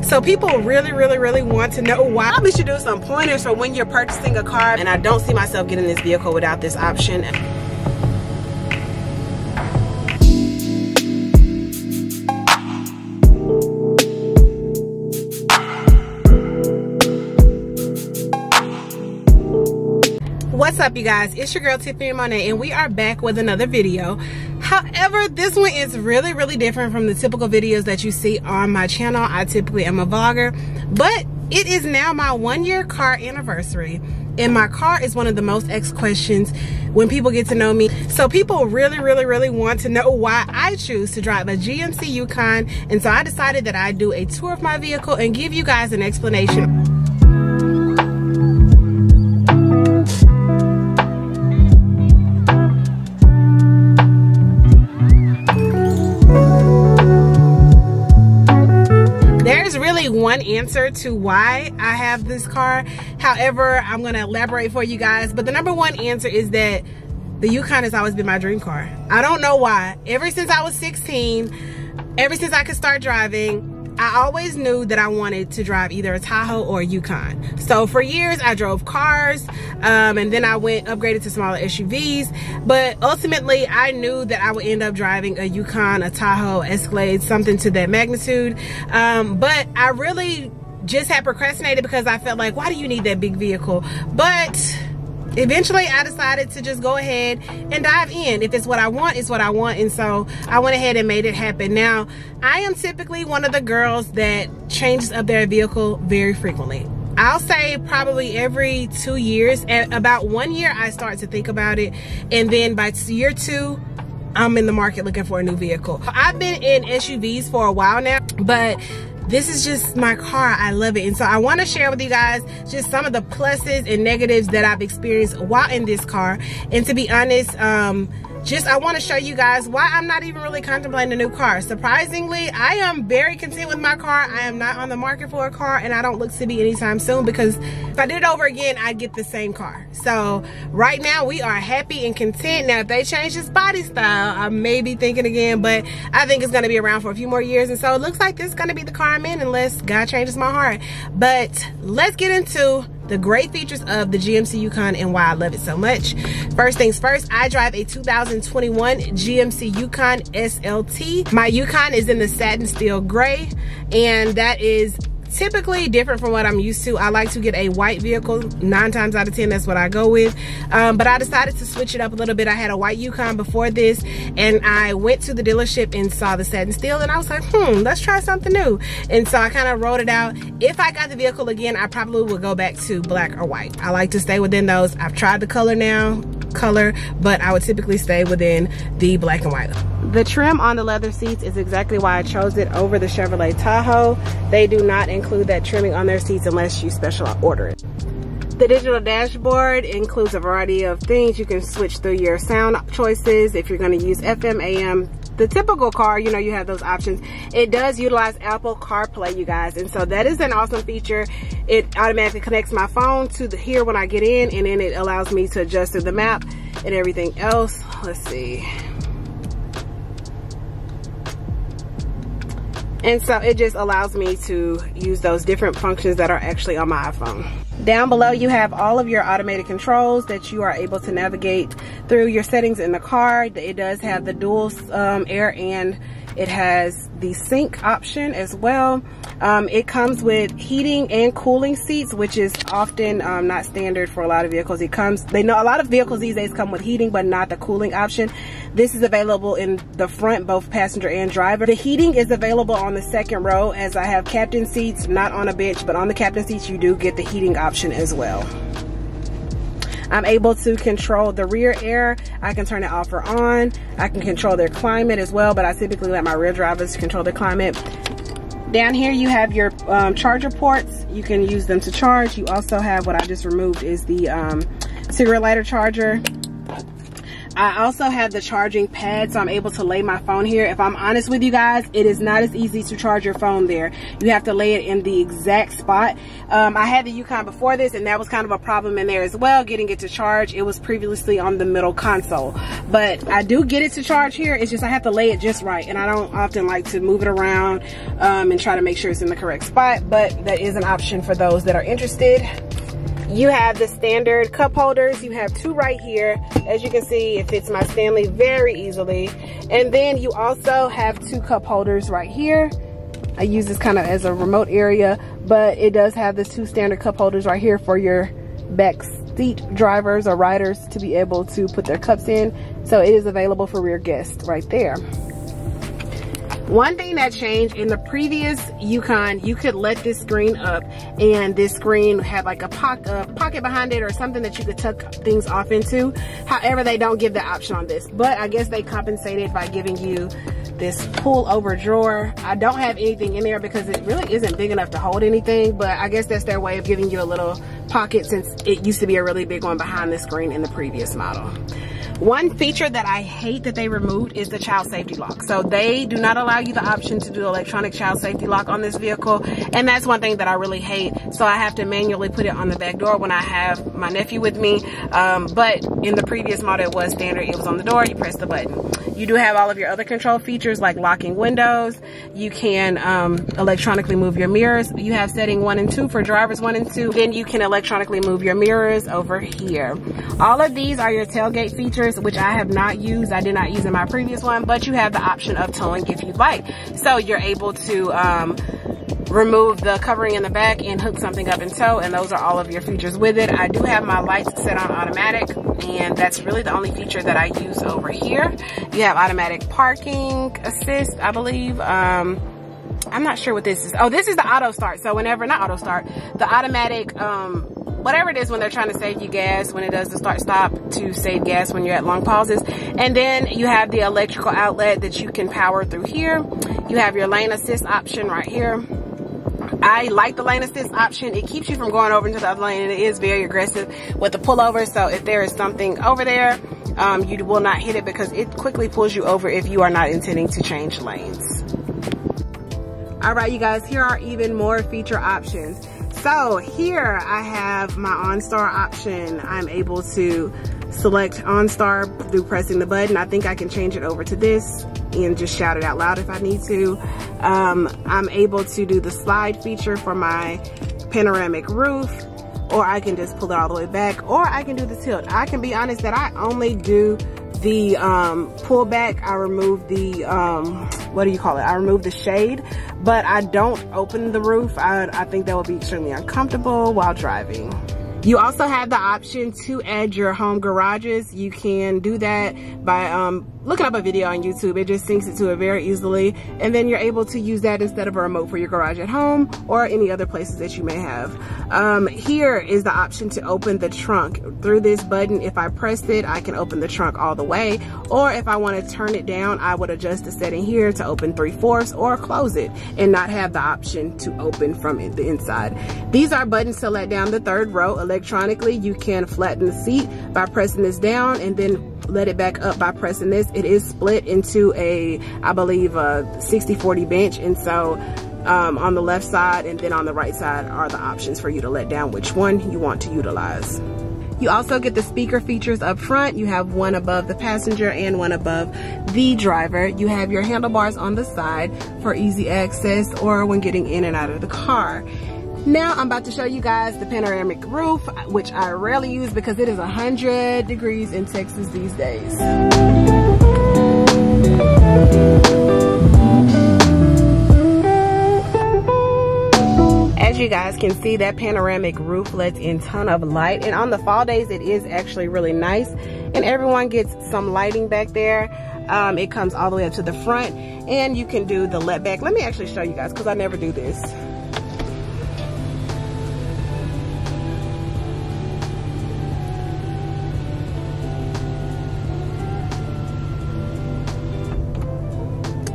So people really want to know why. I should do some pointers for when you're purchasing a car, and I don't see myself getting this vehicle without this option. What's up, you guys? It's your girl Tiffany Monet, and we are back with another video. However, this one is really different from the typical videos that you see on my channel. I typically am a vlogger, but it is now my 1-year car anniversary, and my car is one of the most asked questions when people get to know me. So people really want to know why I choose to drive a GMC Yukon, and so I decided that I'd do a tour of my vehicle and give you guys an explanation. One answer to why I have this car. However, I'm going to elaborate for you guys, but the number one answer is that the Yukon has always been my dream car. I don't know why. Ever since I was 16, ever since I could start driving, I always knew that I wanted to drive either a Tahoe or a Yukon. So for years I drove cars, and then I upgraded to smaller SUVs, but ultimately I knew that I would end up driving a Yukon, a Tahoe, Escalade, something to that magnitude. But I really just had procrastinated because I felt like, why do you need that big vehicle? But eventually I decided to just go ahead and dive in. If it's what I want, it's what I want. And so I went ahead and made it happen. Now, I am typically one of the girls that changes up their vehicle very frequently. I'll say probably every 2 years. At about 1 year, I start to think about it. And then by year 2, I'm in the market looking for a new vehicle. I've been in SUVs for a while now, but this is just my car. I love it. And so I want to share with you guys just some of the pluses and negatives that I've experienced while in this car. And to be honest, I want to show you guys why I'm not even really contemplating a new car. Surprisingly, I am very content with my car. I am not on the market for a car, and I don't look to be anytime soon, because if I did it over again, I'd get the same car. So right now we are happy and content. Now, if they change this body style, I may be thinking again, but I think it's going to be around for a few more years. And so it looks like this is going to be the car I'm in, unless God changes my heart. But let's get into the great features of the GMC Yukon and why I love it so much. First things first, I drive a 2021 GMC Yukon SLT. My Yukon is in the satin steel gray, and that is typically different from what I'm used to. I like to get a white vehicle. 9 times out of 10, that's what I go with. But I decided to switch it up a little bit. I had a white Yukon before this, and I went to the dealership and saw the satin steel, and I was like, let's try something new. And so I kind of wrote it out. If I got the vehicle again, I probably would go back to black or white. I like to stay within those. I've tried the color, but I would typically stay within the black and white. The trim on the leather seats is exactly why I chose it over the Chevrolet Tahoe. They do not include that trimming on their seats unless you special order it. The digital dashboard includes a variety of things. You can switch through your sound choices if you're going to use FM, AM. The typical car, you know, you have those options. It does utilize Apple CarPlay, you guys, and so that is an awesome feature. It automatically connects my phone to here when I get in, and then it allows me to adjust to the map and everything else. Let's see. And so it just allows me to use those different functions that are actually on my iPhone. Down below, you have all of your automated controls that you are able to navigate through your settings in the car. It does have the dual air, and it has the sync option as well. It comes with heating and cooling seats, which is often not standard for a lot of vehicles. They know a lot of vehicles these days come with heating, but not the cooling option. This is available in the front, both passenger and driver. The heating is available on the second row, as I have captain seats, not on a bench, but on the captain seats you do get the heating option as well. I'm able to control the rear air. I can turn it off or on. I can control their climate as well, but I typically let my rear drivers control the climate. Down here you have your charger ports. You can use them to charge. You also have, what I just removed is the cigarette lighter charger. I also have the charging pad, so I'm able to lay my phone here. If I'm honest with you guys, it is not as easy to charge your phone there. You have to lay it in the exact spot. I had the Yukon before this, and that was kind of a problem in there as well, getting it to charge. It was previously on the middle console, but I do get it to charge here. It's just I have to lay it just right, and I don't often like to move it around and try to make sure it's in the correct spot, but that is an option for those that are interested. You have the standard cup holders. You have two right here. As you can see, it fits my Stanley very easily. And then you also have two cup holders right here. I use this kind of as a remote area, but it does have the two standard cup holders right here for your back seat drivers or riders to be able to put their cups in. So it is available for rear guests right there. One thing that changed in the previous Yukon, you could let this screen up, and this screen had like a pocket behind it or something that you could tuck things off into. However, they don't give the option on this, but I guess they compensated by giving you this pull over drawer. I don't have anything in there because it really isn't big enough to hold anything, but I guess that's their way of giving you a little pocket, since it used to be a really big one behind the screen in the previous model. One feature that I hate that they removed is the child safety lock. So they do not allow you the option to do electronic child safety lock on this vehicle, and that's one thing that I really hate. So I have to manually put it on the back door when I have my nephew with me. But in the previous model, it was standard. It was on the door. You press the button. You do have all of your other control features like locking windows. You can electronically move your mirrors. You have setting 1 and 2 for drivers 1 and 2. Then you can electronically move your mirrors over here. All of these are your tailgate features, which I have not used. I did not use in my previous one, but you have the option of towing if you'd like. So you're able to remove the covering in the back and hook something up in tow, and those are all of your features with it. I do have my lights set on automatic, and that's really the only feature that I use over here. You have automatic parking assist, I believe. I'm not sure what this is. Oh, this is the auto start. So whenever, not auto start, the automatic, whatever it is when they're trying to save you gas, when it does the start stop to save gas when you're at long pauses. And then you have the electrical outlet that you can power through here. You have your lane assist option right here. I like the lane assist option. It keeps you from going over into the other lane, and it is very aggressive with the pullover. So if there is something over there, you will not hit it because it quickly pulls you over if you are not intending to change lanes. All right, you guys, here are even more feature options. So here I have my OnStar option. I'm able to select OnStar through pressing the button. I think I can change it over to this and just shout it out loud if I need to. I'm able to do the slide feature for my panoramic roof, or I can just pull it all the way back, or I can do the tilt. I can be honest that I only do the pull back. I remove the, what do you call it? I remove the shade, but I don't open the roof. I think that would be extremely uncomfortable while driving. You also have the option to add your home garages. You can do that by looking up a video on YouTube. It just syncs it to it very easily, and then you're able to use that instead of a remote for your garage at home or any other places that you may have. Here is the option to open the trunk. Through this button, if I press it, I can open the trunk all the way, or if I want to turn it down, I would adjust the setting here to open 3/4 or close it and not have the option to open from the inside. These are buttons to let down the third row electronically. You can flatten the seat by pressing this down and then let it back up by pressing this. It is split into a, I believe, a 60-40 bench, and so on the left side and then on the right side are the options for you to let down which one you want to utilize. You also get the speaker features up front. You have one above the passenger and one above the driver. You have your handlebars on the side for easy access or when getting in and out of the car. Now I'm about to show you guys the panoramic roof, which I rarely use because it is 100 degrees in Texas these days. As you guys can see, that panoramic roof lets in a ton of light, and on the fall days it is actually really nice, and everyone gets some lighting back there. It comes all the way up to the front, and you can do the let back. Let me actually show you guys because I never do this.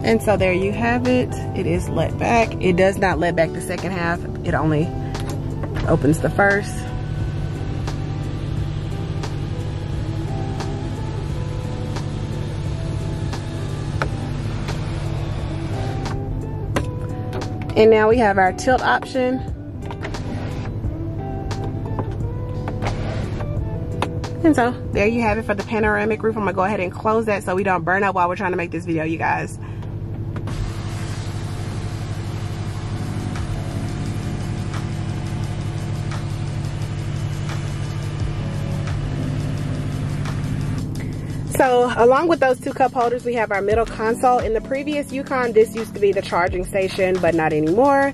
And so there you have it. It is let back. It does not let back the second half. It only opens the first. And now we have our tilt option. And so there you have it for the panoramic roof. I'm gonna go ahead and close that so we don't burn up while we're trying to make this video, you guys. So along with those two cup holders, we have our middle console. In the previous Yukon, this used to be the charging station, but not anymore.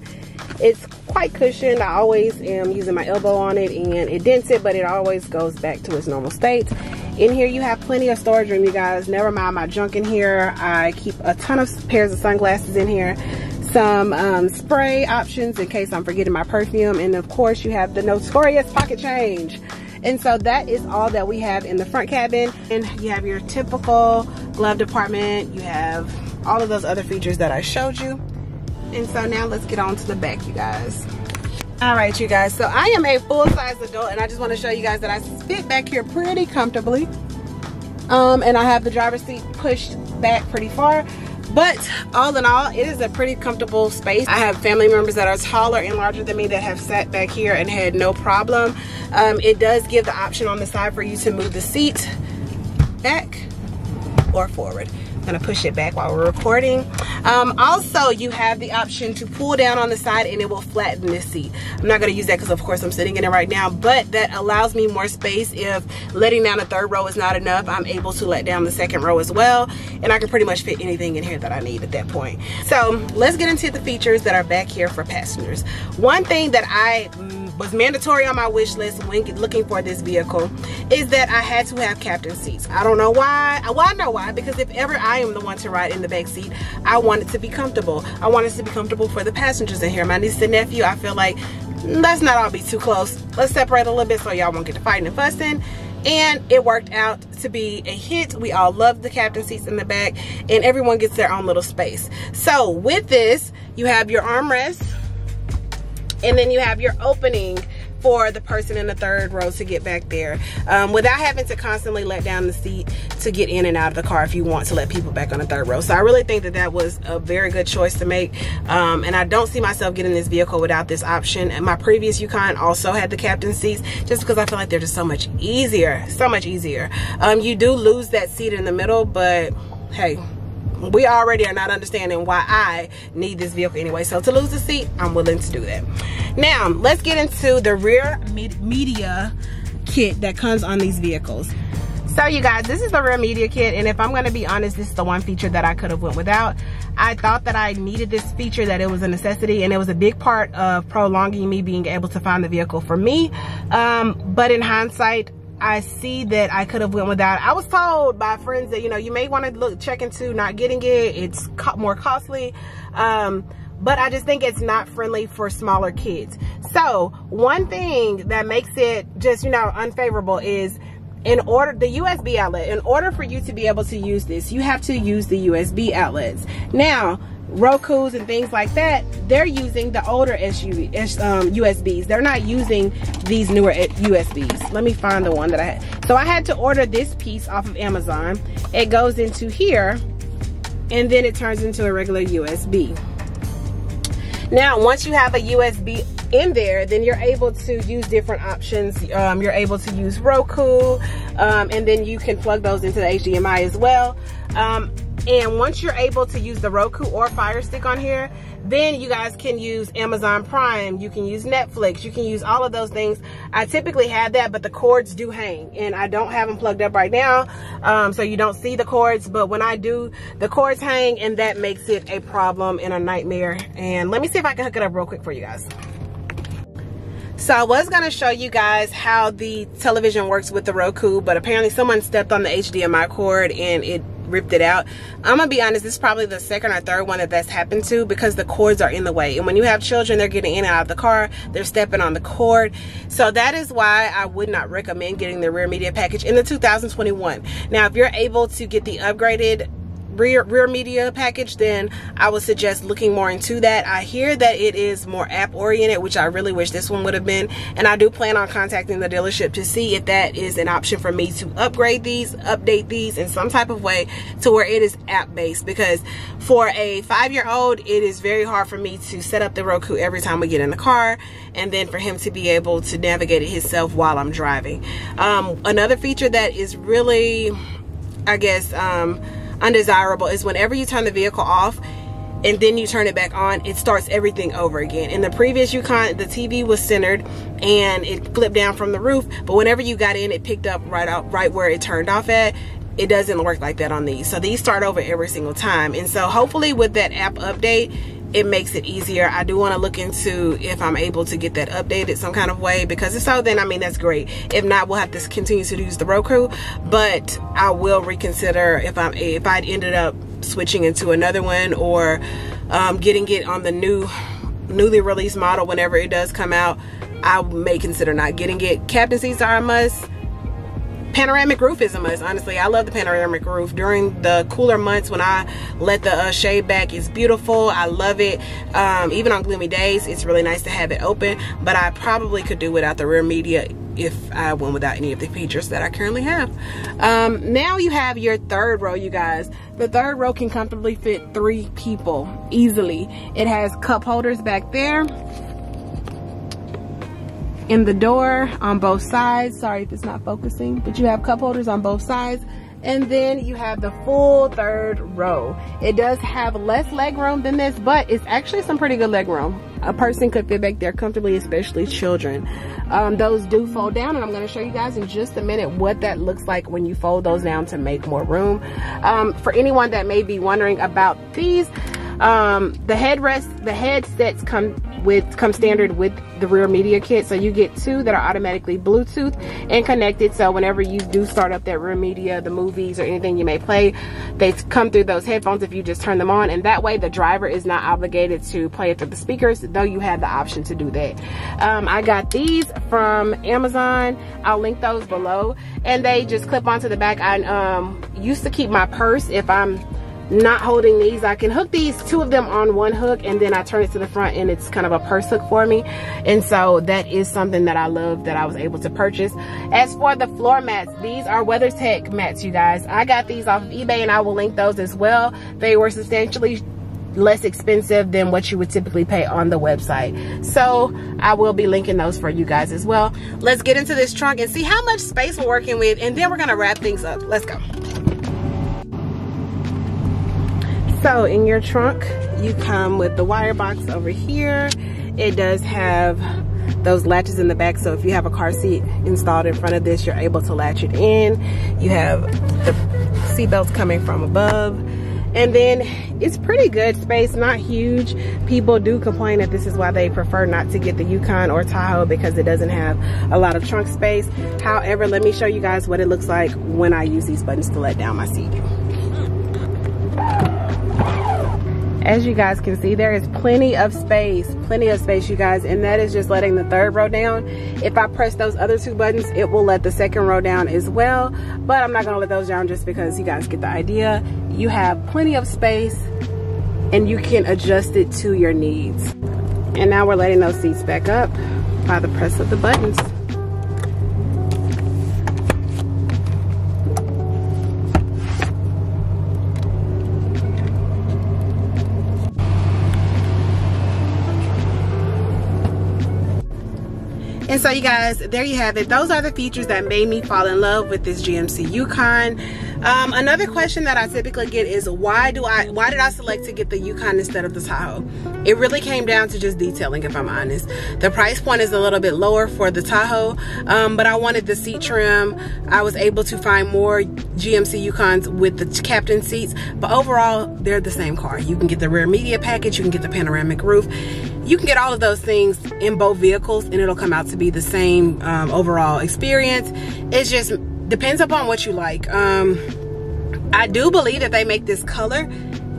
It's quite cushioned. I always am using my elbow on it, and it dents it, but it always goes back to its normal state. In here you have plenty of storage room, you guys. Never mind my junk in here. I keep a ton of pairs of sunglasses in here. Some spray options in case I'm forgetting my perfume, and of course you have the notorious pocket change. And so that is all that we have in the front cabin. And you have your typical glove department. You have all of those other features that I showed you. And so now let's get on to the back, you guys. All right, you guys, so I am a full-size adult, and I just want to show you guys that I fit back here pretty comfortably. And I have the driver's seat pushed back pretty far. But all in all, it is a pretty comfortable space. I have family members that are taller and larger than me that have sat back here and had no problem. It does give the option on the side for you to move the seat back or forward. I'm gonna push it back while we're recording. Also, you have the option to pull down on the side and it will flatten this seat. I'm not gonna use that because of course I'm sitting in it right now, but that allows me more space. If letting down the third row is not enough, I'm able to let down the second row as well, and I can pretty much fit anything in here that I need at that point. So let's get into the features that are back here for passengers. One thing that was mandatory on my wish list when looking for this vehicle is that I had to have captain seats. I don't know why. Well, I know why, because if ever I am the one to ride in the back seat, I want it to be comfortable. I want it to be comfortable for the passengers in here. My niece and nephew, I feel like, let's not all be too close. Let's separate a little bit so y'all won't get to fighting and fussing. And it worked out to be a hit. We all love the captain seats in the back, and everyone gets their own little space. So with this, you have your armrest, and then you have your opening for the person in the third row to get back there without having to constantly let down the seat to get in and out of the car if you want to let people back on the third row. So I really think that that was a very good choice to make, and I don't see myself getting this vehicle without this option. And my previous Yukon also had the captain seats, just because I feel like they're just so much easier, so much easier. You do lose that seat in the middle, but hey, we already are not understanding why I need this vehicle anyway. So to lose the seat, I'm willing to do that. Now, let's get into the rear media kit that comes on these vehicles. So you guys, this is the rear media kit, and if I'm gonna be honest, this is the one feature that I could have went without. I thought that I needed this feature, that it was a necessity, and it was a big part of prolonging me being able to find the vehicle for me. But in hindsight, I see that I could have went without. I was told by friends that, you know, you may want to check into not getting it. It's more costly. But I just think it's not friendly for smaller kids. So one thing that makes it just, you know, unfavorable is the USB outlet. In order for you to be able to use this, you have to use the USB outlets. Now, Roku's and things like that, they're using the older USBs. They're not using these newer USBs. Let me find the one that I had. So I had to order this piece off of Amazon. It goes into here, and then it turns into a regular USB. Now, once you have a USB in there, then you're able to use different options. You're able to use Roku, and then you can plug those into the HDMI as well. And once you're able to use the Roku or Fire Stick on here, then you guys can use Amazon Prime, you can use Netflix, you can use all of those things. I typically have that, but the cords do hang, and I don't have them plugged up right now, so you don't see the cords, but when I do, the cords hang, and that makes it a problem and a nightmare. And let me see if I can hook it up real quick for you guys. So I was going to show you guys how the television works with the Roku, but apparently someone stepped on the HDMI cord and it ripped it out. I'm gonna be honest, this is probably the second or third one that's happened to, because the cords are in the way, and when you have children, they're getting in and out of the car, they're stepping on the cord. So that is why I would not recommend getting the rear media package in the 2021. Now, if you're able to get the upgraded rear media package, then I would suggest looking more into that. I hear that it is more app oriented, which I really wish this one would have been, and I do plan on contacting the dealership to see if that is an option for me to upgrade these, update these in some type of way to where it is app based, because for a 5-year-old it is very hard for me to set up the Roku every time we get in the car, and then for him to be able to navigate it himself while I'm driving. Another feature that is really, I guess, undesirable is whenever you turn the vehicle off and then you turn it back on, it starts everything over again. In the previous Yukon, the TV was centered and it flipped down from the roof, but whenever you got in, it picked up right where it turned off at. It doesn't work like that on these. So these start over every single time. And so hopefully with that app update, it makes it easier. I do want to look into if I'm able to get that updated some kind of way, because if so, then I mean, that's great. If not, we'll have to continue to use the Roku, but I will reconsider if I ended up switching into another one, or getting it on the newly released model whenever it does come out. I may consider not getting it. Captain seats are a must. Panoramic roof is a must. Honestly, I love the panoramic roof. During the cooler months when I let the shade back, it's beautiful. I love it. Even on gloomy days, it's really nice to have it open, but I probably could do without the rear media if I went without any of the features that I currently have. Now you have your third row, you guys. The third row can comfortably fit 3 people easily. It has cup holders back there in the door on both sides. Sorry if it's not focusing, but you have cup holders on both sides. And then you have the full third row. It does have less leg room than this, but it's actually some pretty good leg room. A person could fit back there comfortably, especially children. Those do fold down, and I'm going to show you guys in just a minute what that looks like when you fold those down to make more room. For anyone that may be wondering about these, the headsets come standard with the rear media kit, so you get 2 that are automatically Bluetooth and connected, so whenever you do start up that rear media, the movies or anything you may play, they come through those headphones if you just turn them on, and that way the driver is not obligated to play it through the speakers, though you have the option to do that. I got these from Amazon. I'll link those below, and they just clip onto the back. I used to keep my purse. If I'm not holding these, I can hook these, 2 of them on one hook, and then I turn it to the front and it's kind of a purse hook for me. And so that is something that I love that I was able to purchase. As for the floor mats, these are WeatherTech mats, you guys. I got these off of eBay, and I will link those as well. They were substantially less expensive than what you would typically pay on the website, so I will be linking those for you guys as well. Let's get into this trunk and see how much space we're working with, and then we're gonna wrap things up. Let's go. So in your trunk, you come with the wire box over here. It does have those latches in the back, so if you have a car seat installed in front of this, you're able to latch it in. You have the seat belts coming from above, and then it's pretty good space, not huge. People do complain that this is why they prefer not to get the Yukon or Tahoe, because it doesn't have a lot of trunk space. However, let me show you guys what it looks like when I use these buttons to let down my seat. As you guys can see, there is plenty of space, you guys, and that is just letting the third row down. If I press those other 2 buttons, it will let the second row down as well, but I'm not gonna let those down just because you guys get the idea. You have plenty of space and you can adjust it to your needs. And now we're letting those seats back up by the press of the buttons. And so you guys, there you have it. Those are the features that made me fall in love with this GMC Yukon. Another question that I typically get is why did I select to get the Yukon instead of the Tahoe? It really came down to just detailing, if I'm honest. The price point is a little bit lower for the Tahoe, but I wanted the seat trim. I was able to find more GMC Yukons with the captain seats, but overall, they're the same car. You can get the rear media package, you can get the panoramic roof. You can get all of those things in both vehicles and it'll come out to be the same overall experience. It just depends upon what you like. I do believe that they make this color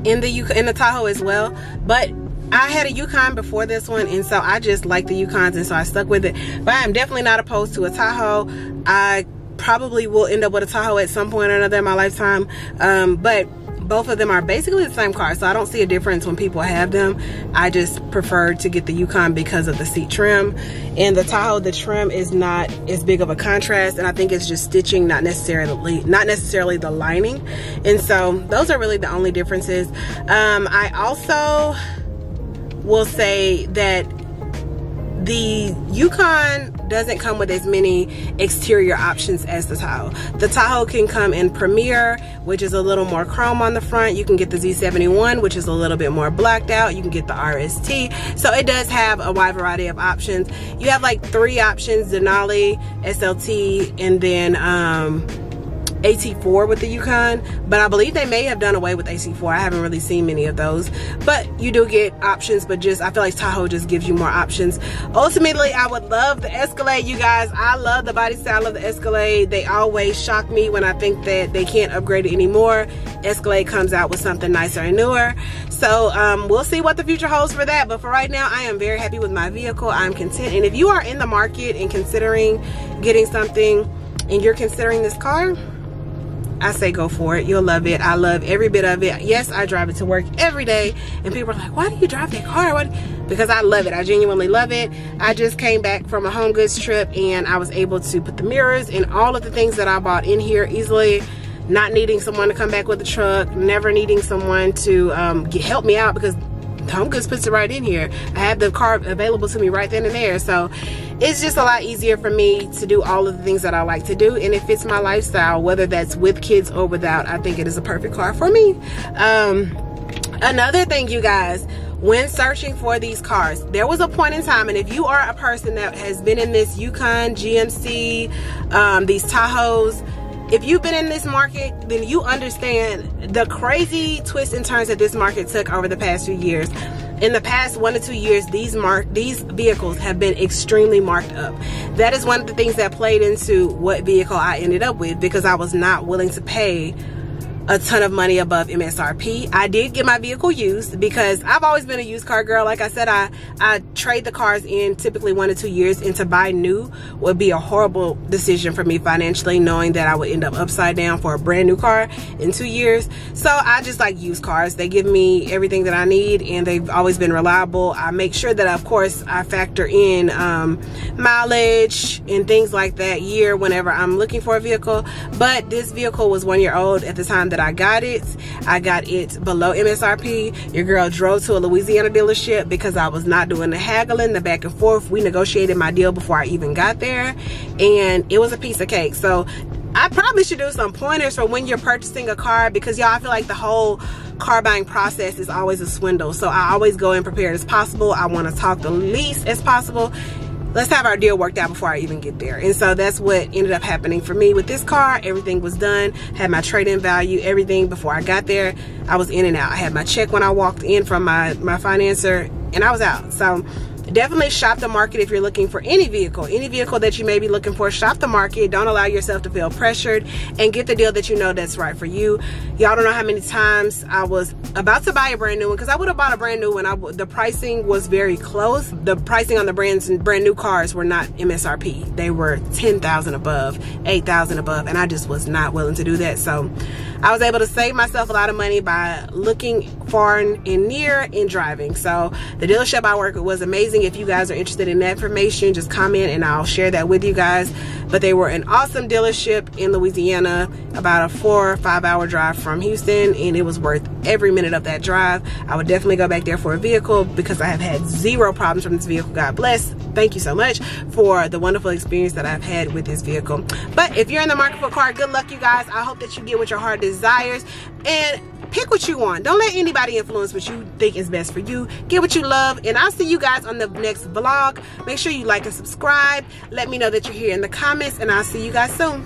in the Tahoe as well, but I had a Yukon before this one, and so I just like the Yukons, and so I stuck with it. But I am definitely not opposed to a Tahoe. I probably will end up with a Tahoe at some point or another in my lifetime, but both of them are basically the same car, so I don't see a difference when people have them. I just prefer to get the Yukon because of the seat trim. And the Tahoe, the trim is not as big of a contrast, and I think it's just stitching, not necessarily the lining. And so those are really the only differences. I also will say that the Yukon doesn't come with as many exterior options as the Tahoe. The Tahoe can come in Premier, which is a little more chrome on the front. You can get the Z71, which is a little bit more blacked out. You can get the RST. So it does have a wide variety of options. You have like 3 options: Denali, SLT, and then AT4 with the Yukon, but I believe they may have done away with AC4. I haven't really seen many of those, but you do get options. But just, I feel like Tahoe just gives you more options. Ultimately, I would love the Escalade, you guys. I love the body style of the Escalade. They always shock me when I think that they can't upgrade it anymore. Escalade comes out with something nicer and newer. So we'll see what the future holds for that. But for right now, I am very happy with my vehicle. I'm content. And if you are in the market and considering getting something, and you're considering this car, I say go for it. You'll love it. I love every bit of it. Yes, I drive it to work every day, and people are like, why do you drive that car? Because I love it. I genuinely love it. I just came back from a home goods trip, and I was able to put the mirrors and all of the things that I bought in here easily, not needing someone to come back with the truck, never needing someone to help me out, because Home Goods puts it right in here. I have the car available to me right then and there. So it's just a lot easier for me to do all of the things that I like to do, and it fits my lifestyle, whether that's with kids or without. I think it is a perfect car for me. Another thing, you guys, when searching for these cars, there was a point in time, and if you are a person that has been in this Yukon, GMC, these Tahoes, if you've been in this market, then you understand the crazy twists and turns that this market took over the past few years. In the past 1 to 2 years, these vehicles have been extremely marked up. That is one of the things that played into what vehicle I ended up with, because I was not willing to pay a ton of money above MSRP. I did get my vehicle used, because I've always been a used car girl. Like I said, I trade the cars in typically 1 to 2 years, and to buy new would be a horrible decision for me financially, knowing that I would end up upside down for a brand new car in 2 years. So I just like used cars. They give me everything that I need, and they've always been reliable. I make sure that, of course, I factor in mileage and things like that year whenever I'm looking for a vehicle. But this vehicle was 1 year old at the time that I got it. I got it below MSRP. Your girl drove to a Louisiana dealership because I was not doing the haggling, the back and forth. We negotiated my deal before I even got there, and it was a piece of cake. So I probably should do some pointers for when you're purchasing a car, because y'all, I feel like the whole car buying process is always a swindle. So I always go in prepared as possible. I want to talk the least as possible. Let's have our deal worked out before I even get there. And so that's what ended up happening for me with this car. Everything was done, had my trade-in value, everything before I got there. I was in and out. I had my check when I walked in from my financer, and I was out. So definitely shop the market if you're looking for any vehicle that you may be looking for. Shop the market. Don't allow yourself to feel pressured, and get the deal that you know that's right for you. Y'all don't know how many times I was about to buy a brand new one, because I would have bought a brand new one. The pricing was very close. The pricing on the brand new cars were not MSRP. They were 10,000 above, 8,000 above, and I just was not willing to do that. So I was able to save myself a lot of money by looking far and near and driving. So the dealership I work with was amazing. If you guys are interested in that information, just comment and I'll share that with you guys. But they were an awesome dealership in Louisiana, about a 4 or 5 hour drive from Houston, and it was worth every minute of that drive. I would definitely go back there for a vehicle, because I have had 0 problems from this vehicle. God bless. Thank you so much for the wonderful experience that I've had with this vehicle. But if you're in the market for a car, good luck, you guys. I hope that you get what your heart desires, and pick what you want. Don't let anybody influence what you think is best for you. Get what you love, and I'll see you guys on the next vlog. Make sure you like and subscribe. Let me know that you're here in the comments, and I'll see you guys soon.